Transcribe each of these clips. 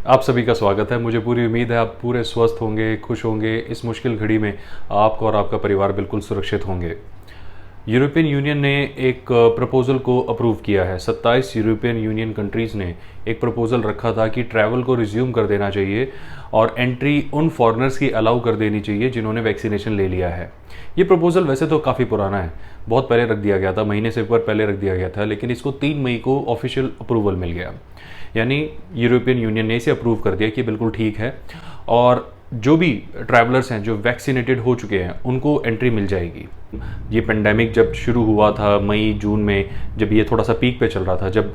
आप सभी का स्वागत है। मुझे पूरी उम्मीद है आप पूरे स्वस्थ होंगे, खुश होंगे। इस मुश्किल घड़ी में आपको और आपका परिवार बिल्कुल सुरक्षित होंगे। यूरोपियन यूनियन ने एक प्रपोज़ल को अप्रूव किया है। 27 यूरोपियन यूनियन कंट्रीज़ ने एक प्रपोज़ल रखा था कि ट्रैवल को रिज्यूम कर देना चाहिए और एंट्री उन फॉरेनर्स की अलाउ कर देनी चाहिए जिन्होंने वैक्सीनेशन ले लिया है। ये प्रपोज़ल वैसे तो काफ़ी पुराना है, बहुत पहले रख दिया गया था, महीने से ऊपर पहले रख दिया गया था, लेकिन इसको 3 मई को ऑफिशियल अप्रूवल मिल गया। यानी यूरोपियन यूनियन ने इसे अप्रूव कर दिया कि बिल्कुल ठीक है और जो भी ट्रैवलर्स हैं जो वैक्सीनेटेड हो चुके हैं उनको एंट्री मिल जाएगी। ये पेंडेमिक जब शुरू हुआ था मई जून में, जब ये थोड़ा सा पीक पे चल रहा था, जब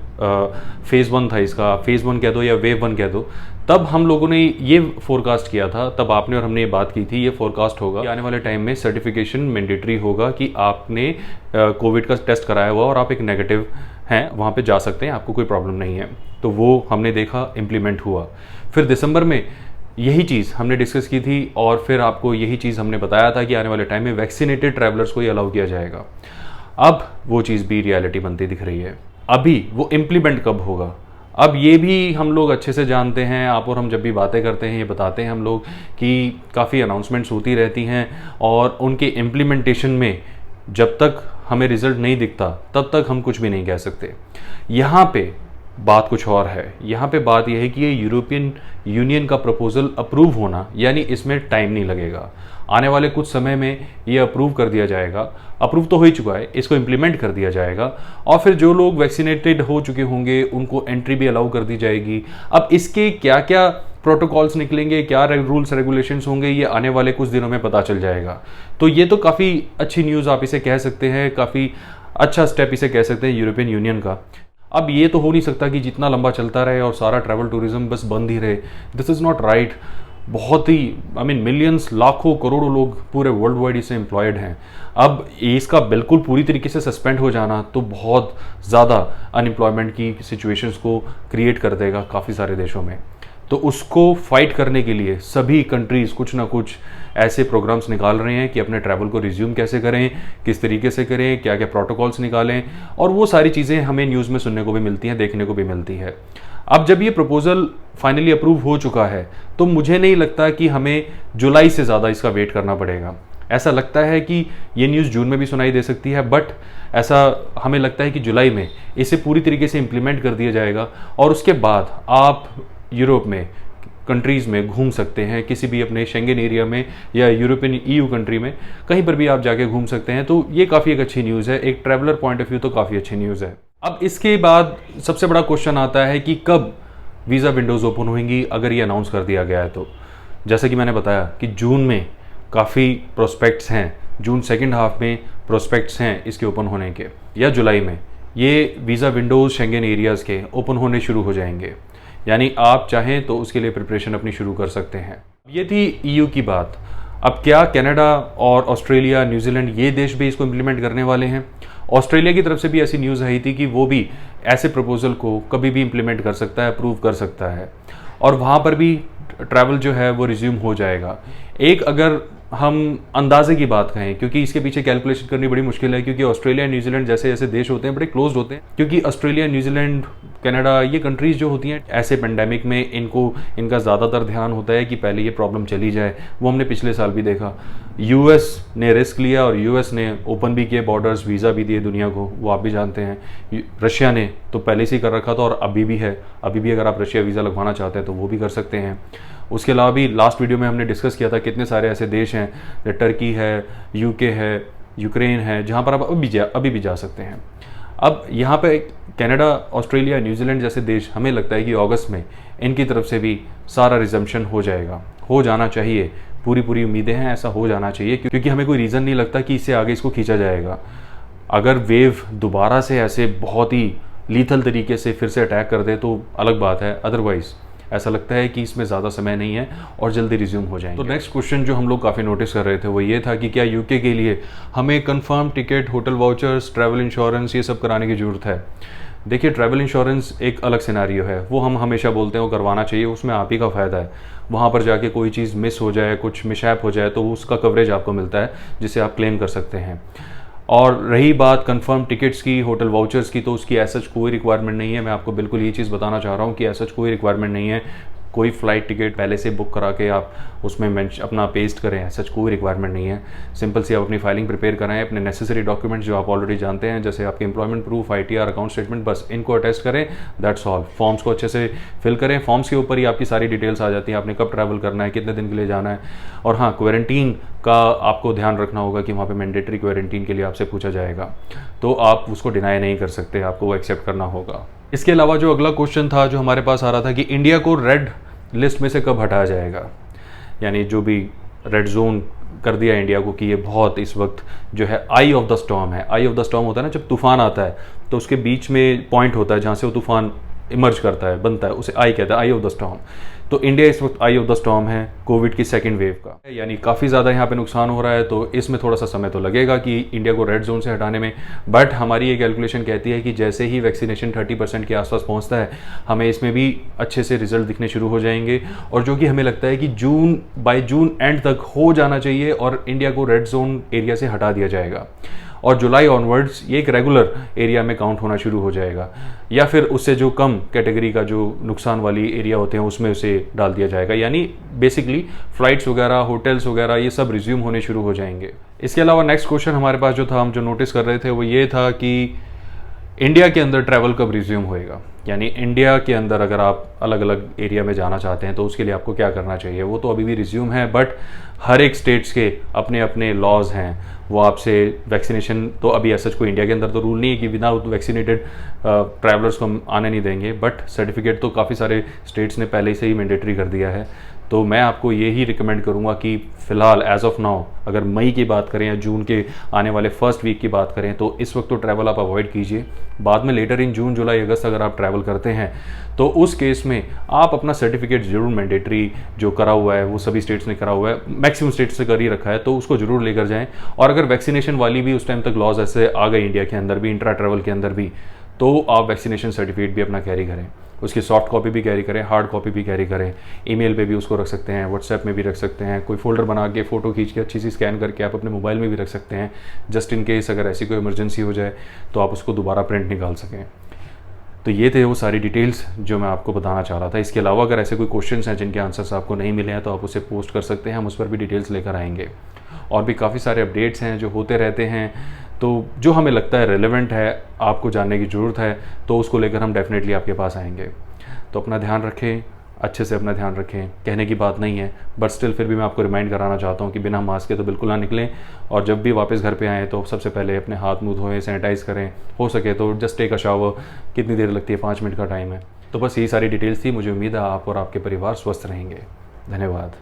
फेज़ 1 था, इसका फेज़ 1 कह दो या वेव 1 कह दो, तब हम लोगों ने ये फोरकास्ट किया था, तब आपने और हमने ये बात की थी, ये फोरकास्ट होगा कि आने वाले टाइम में सर्टिफिकेशन मैंडेटरी होगा कि आपने कोविड का टेस्ट कराया हुआ और आप एक नेगेटिव हैं, वहाँ पे जा सकते हैं, आपको कोई प्रॉब्लम नहीं है। तो वो हमने देखा इम्प्लीमेंट हुआ। फिर दिसंबर में यही चीज़ हमने डिस्कस की थी और फिर आपको यही चीज़ हमने बताया था कि आने वाले टाइम में वैक्सीनेटेड ट्रैवलर्स को ही अलाउ किया जाएगा। अब वो चीज़ भी रियलिटी बनती दिख रही है। अभी वो इम्प्लीमेंट कब होगा, अब ये भी हम लोग अच्छे से जानते हैं। आप और हम जब भी बातें करते हैं, ये बताते हैं हम लोग कि काफ़ी अनाउंसमेंट्स होती रहती हैं और उनके इम्प्लीमेंटेशन में जब तक हमें रिजल्ट नहीं दिखता तब तक हम कुछ भी नहीं कह सकते। यहाँ पे बात कुछ और है। यहाँ पे बात यह है कि ये यूरोपियन यूनियन का प्रपोजल अप्रूव होना, यानी इसमें टाइम नहीं लगेगा। आने वाले कुछ समय में ये अप्रूव कर दिया जाएगा, अप्रूव तो हो ही चुका है, इसको इम्प्लीमेंट कर दिया जाएगा और फिर जो लोग वैक्सीनेटेड हो चुके होंगे उनको एंट्री भी अलाउ कर दी जाएगी। अब इसके क्या क्या प्रोटोकॉल्स निकलेंगे, क्या रूल्स रेगुलेशंस होंगे, ये आने वाले कुछ दिनों में पता चल जाएगा। तो ये तो काफ़ी अच्छी न्यूज़ आप इसे कह सकते हैं, काफ़ी अच्छा स्टेप इसे कह सकते हैं यूरोपियन यूनियन का। अब ये तो हो नहीं सकता कि जितना लंबा चलता रहे और सारा ट्रैवल टूरिज्म बस बंद ही रहे। This is not right. बहुत ही मिलियंस, लाखों करोड़ों लोग पूरे वर्ल्ड वाइड इससे एम्प्लॉयड हैं। अब इसका बिल्कुल पूरी तरीके से सस्पेंड हो जाना तो बहुत ज़्यादा अनएम्प्लॉयमेंट की सिचुएशंस को क्रिएट कर देगा काफ़ी सारे देशों में। तो उसको फाइट करने के लिए सभी कंट्रीज़ कुछ ना कुछ ऐसे प्रोग्राम्स निकाल रहे हैं कि अपने ट्रैवल को रिज्यूम कैसे करें, किस तरीके से करें, क्या क्या प्रोटोकॉल्स निकालें, और वो सारी चीज़ें हमें न्यूज़ में सुनने को भी मिलती हैं, देखने को भी मिलती है। अब जब ये प्रपोजल फाइनली अप्रूव हो चुका है तो मुझे नहीं लगता कि हमें जुलाई से ज़्यादा इसका वेट करना पड़ेगा। ऐसा लगता है कि ये न्यूज़ जून में भी सुनाई दे सकती है, बट ऐसा हमें लगता है कि जुलाई में इसे पूरी तरीके से इम्प्लीमेंट कर दिया जाएगा और उसके बाद आप यूरोप में कंट्रीज़ में घूम सकते हैं, किसी भी अपने शेंगेन एरिया में या यूरोपियन ईयू कंट्री में कहीं पर भी आप जाके घूम सकते हैं। तो ये काफ़ी एक अच्छी न्यूज़ है, एक ट्रैवलर पॉइंट ऑफ व्यू तो काफ़ी अच्छी न्यूज़ है। अब इसके बाद सबसे बड़ा क्वेश्चन आता है कि कब वीज़ा विंडोज़ ओपन होंगी अगर ये अनाउंस कर दिया गया है तो। जैसा कि मैंने बताया कि जून में काफ़ी प्रोस्पेक्ट्स हैं, जून सेकेंड हाफ में प्रोस्पेक्ट्स हैं इसके ओपन होने के, या जुलाई में ये वीज़ा विंडोज़ शेंगेन एरियाज़ के ओपन होने शुरू हो जाएंगे। यानी आप चाहें तो उसके लिए प्रिपरेशन अपनी शुरू कर सकते हैं। ये थी ईयू की बात। अब क्या कनाडा और ऑस्ट्रेलिया, न्यूजीलैंड, ये देश भी इसको इम्प्लीमेंट करने वाले हैं? ऑस्ट्रेलिया की तरफ से भी ऐसी न्यूज़ आई थी कि वो भी ऐसे प्रपोजल को कभी भी इम्प्लीमेंट कर सकता है, अप्रूव कर सकता है और वहाँ पर भी ट्रैवल जो है वो रिज्यूम हो जाएगा। एक अगर हम अंदाजे की बात कहें, क्योंकि इसके पीछे कैलकुलेशन करनी बड़ी मुश्किल है, क्योंकि ऑस्ट्रेलिया, न्यूजीलैंड जैसे ऐसे देश होते हैं बड़े क्लोज होते हैं, क्योंकि ऑस्ट्रेलिया, न्यूजीलैंड, कनाडा, ये कंट्रीज़ जो होती हैं ऐसे पेंडेमिक में इनका ज़्यादातर ध्यान होता है कि पहले ये प्रॉब्लम चली जाए। वो हमने पिछले साल भी देखा, यूएस ने रिस्क लिया और यूएस ने ओपन भी किए बॉर्डर्स, वीज़ा भी दिए दुनिया को, वो आप भी जानते हैं। रशिया ने तो पहले से ही कर रखा था और अभी भी है, अभी भी अगर आप रशिया वीज़ा लगवाना चाहते हैं तो वो भी कर सकते हैं। उसके अलावा भी लास्ट वीडियो में हमने डिस्कस किया था कितने सारे ऐसे देश हैं, टर्की है, यूके है, यूक्रेन है, जहाँ पर आप अभी भी जा सकते हैं। अब यहाँ पे कनाडा, ऑस्ट्रेलिया, न्यूजीलैंड जैसे देश, हमें लगता है कि अगस्त में इनकी तरफ से भी सारा रिजम्पशन हो जाएगा, हो जाना चाहिए। पूरी उम्मीदें हैं ऐसा हो जाना चाहिए, क्योंकि हमें कोई रीज़न नहीं लगता कि इससे आगे इसको खींचा जाएगा। अगर वेव दोबारा से ऐसे बहुत ही लीथल तरीके से फिर से अटैक कर दे तो अलग बात है, अदरवाइज़ ऐसा लगता है कि इसमें ज़्यादा समय नहीं है और जल्दी रिज्यूम हो जाएंगे। तो नेक्स्ट क्वेश्चन जो हम लोग काफ़ी नोटिस कर रहे थे वो ये था कि क्या यूके के लिए हमें confirm ticket, hotel vouchers, travel insurance ये सब कराने की ज़रूरत है? देखिए, ट्रैवल इंश्योरेंस एक अलग सिनेरियो है, वो हम हमेशा बोलते हैं वो करवाना चाहिए, उसमें आप ही का फ़ायदा है। वहाँ पर जाके कोई चीज़ मिस हो जाए, कुछ मिसहैप हो जाए तो उसका कवरेज आपको मिलता है जिसे आप क्लेम कर सकते हैं। और रही बात कंफर्म टिकट्स की, होटल वाउचर्स की, तो उसकी ऐसा कोई रिक्वायरमेंट नहीं है। मैं आपको बिल्कुल ये चीज़ बताना चाह रहा हूँ कि ऐसा कोई रिक्वायरमेंट नहीं है। कोई फ़्लाइट टिकट पहले से बुक करा के आप उसमें अपना पेस्ट करें, सच कोई रिक्वायरमेंट नहीं है। सिंपल सी आप अपनी फाइलिंग प्रिपेयर कराएं, अपने नेसेसरी डॉक्यूमेंट्स जो आप ऑलरेडी जानते हैं जैसे आपके employment proof, ITR, account statement, बस इनको अटेस्ट करें, दैट्स ऑल। फॉर्म्स को अच्छे से फिल करें, फॉर्म्स के ऊपर ही आपकी सारी डिटेल्स आ जाती हैं, आपने कब ट्रैवल करना है, कितने दिन के लिए जाना है। और हाँ, क्वारंटीन का आपको ध्यान रखना होगा कि वहाँ पे मैंडेटरी क्वारंटीन के लिए आपसे पूछा जाएगा, तो आप उसको डिनाई नहीं कर सकते, आपको वो एक्सेप्ट करना होगा। इसके अलावा जो अगला क्वेश्चन था जो हमारे पास आ रहा था कि इंडिया को रेड लिस्ट में से कब हटाया जाएगा, यानी जो भी रेड जोन कर दिया इंडिया को कि ये बहुत इस वक्त जो है आई ऑफ द स्टॉर्म है। आई ऑफ द स्टॉर्म होता है ना, जब तूफान आता है तो उसके बीच में पॉइंट होता है जहाँ से वो तूफान इमर्ज करता है, बनता है, उसे आई कहता है, आई ऑफ द स्टॉर्म। तो इंडिया इस वक्त आई ऑफ द स्टॉर्म है कोविड की सेकेंड वेव का, यानी काफ़ी ज़्यादा यहाँ पे नुकसान हो रहा है। तो इसमें थोड़ा सा समय तो लगेगा कि इंडिया को रेड जोन से हटाने में, बट हमारी ये कैलकुलेशन कहती है कि जैसे ही वैक्सीनेशन 30% के आसपास पहुँचता है, हमें इसमें भी अच्छे से रिजल्ट दिखने शुरू हो जाएंगे, और जो कि हमें लगता है कि बाई जून एंड तक हो जाना चाहिए और इंडिया को रेड जोन एरिया से हटा दिया जाएगा, और जुलाई ऑनवर्ड्स ये एक रेगुलर एरिया में काउंट होना शुरू हो जाएगा, या फिर उससे जो कम कैटेगरी का जो नुकसान वाली एरिया होते हैं उसमें उसे डाल दिया जाएगा। यानी बेसिकली फ्लाइट्स वगैरह, होटल्स वगैरह ये सब रिज्यूम होने शुरू हो जाएंगे। इसके अलावा नेक्स्ट क्वेश्चन हमारे पास जो था, हम जो नोटिस कर रहे थे वो ये था कि इंडिया के अंदर ट्रैवल कब रिज्यूम होएगा, यानी इंडिया के अंदर अगर आप अलग अलग एरिया में जाना चाहते हैं तो उसके लिए आपको क्या करना चाहिए। वो तो अभी भी रिज्यूम है, बट हर एक स्टेट्स के अपने अपने लॉज हैं, वो आपसे वैक्सीनेशन तो अभी ऐसा कोई इंडिया के अंदर तो रूल नहीं है कि विदाउट वैक्सीनेटेड ट्रैवलर्स को हम आने नहीं देंगे, बट सर्टिफिकेट तो काफ़ी सारे स्टेट्स ने पहले से ही मैंडेटरी कर दिया है। तो मैं आपको यही रिकमेंड करूंगा कि फ़िलहाल एज ऑफ नाउ अगर मई की बात करें या जून के आने वाले फर्स्ट वीक की बात करें तो इस वक्त तो ट्रैवल आप अवॉइड कीजिए। बाद में लेटर इन जून, जुलाई, अगस्त अगर आप ट्रैवल करते हैं तो उस केस में आप अपना सर्टिफिकेट जरूर मैंडेटरी जो करा हुआ है, वो सभी स्टेट्स ने करा हुआ है, मैक्सिमम स्टेट्स से कर ही रखा है, तो उसको जरूर लेकर जाएं। और अगर वैक्सीनेशन वाली भी उस टाइम तक लॉज ऐसे आ गए इंडिया के अंदर भी, इंट्रा ट्रैवल के अंदर भी, तो आप वैक्सीनेशन सर्टिफिकेट भी अपना कैरी करें, उसकी सॉफ्ट कॉपी भी कैरी करें, हार्ड कॉपी भी कैरी करें। ईमेल पे भी उसको रख सकते हैं, व्हाट्सएप में भी रख सकते हैं, कोई फोल्डर बना के फ़ोटो खींच के अच्छी सी स्कैन करके आप अपने मोबाइल में भी रख सकते हैं, जस्ट इन केस अगर ऐसी कोई इमरजेंसी हो जाए तो आप उसको दोबारा प्रिंट निकाल सकें। तो ये थे वो सारी डिटेल्स जो मैं आपको बताना चाह रहा था। इसके अलावा अगर ऐसे कोई क्वेश्चंस हैं जिनके आंसर्स आपको नहीं मिले हैं तो आप उसे पोस्ट कर सकते हैं, हम उस पर भी डिटेल्स लेकर आएंगे। और भी काफ़ी सारे अपडेट्स हैं जो होते रहते हैं, तो जो हमें लगता है रेलेवेंट है, आपको जानने की ज़रूरत है, तो उसको लेकर हम डेफिनेटली आपके पास आएंगे। तो अपना ध्यान रखें, अच्छे से अपना ध्यान रखें, कहने की बात नहीं है, बट स्टिल फिर भी मैं आपको रिमाइंड कराना चाहता हूँ कि बिना मास्क के तो बिल्कुल ना निकलें, और जब भी वापस घर पे आएँ तो सबसे पहले अपने हाथ मुँह धोएं, सैनिटाइज़ करें, हो सके तो जस्ट टेक अ शावर। कितनी देर लगती है? 5 मिनट का टाइम है। तो बस यही सारी डिटेल्स थी। मुझे उम्मीद है आप और आपके परिवार स्वस्थ रहेंगे। धन्यवाद।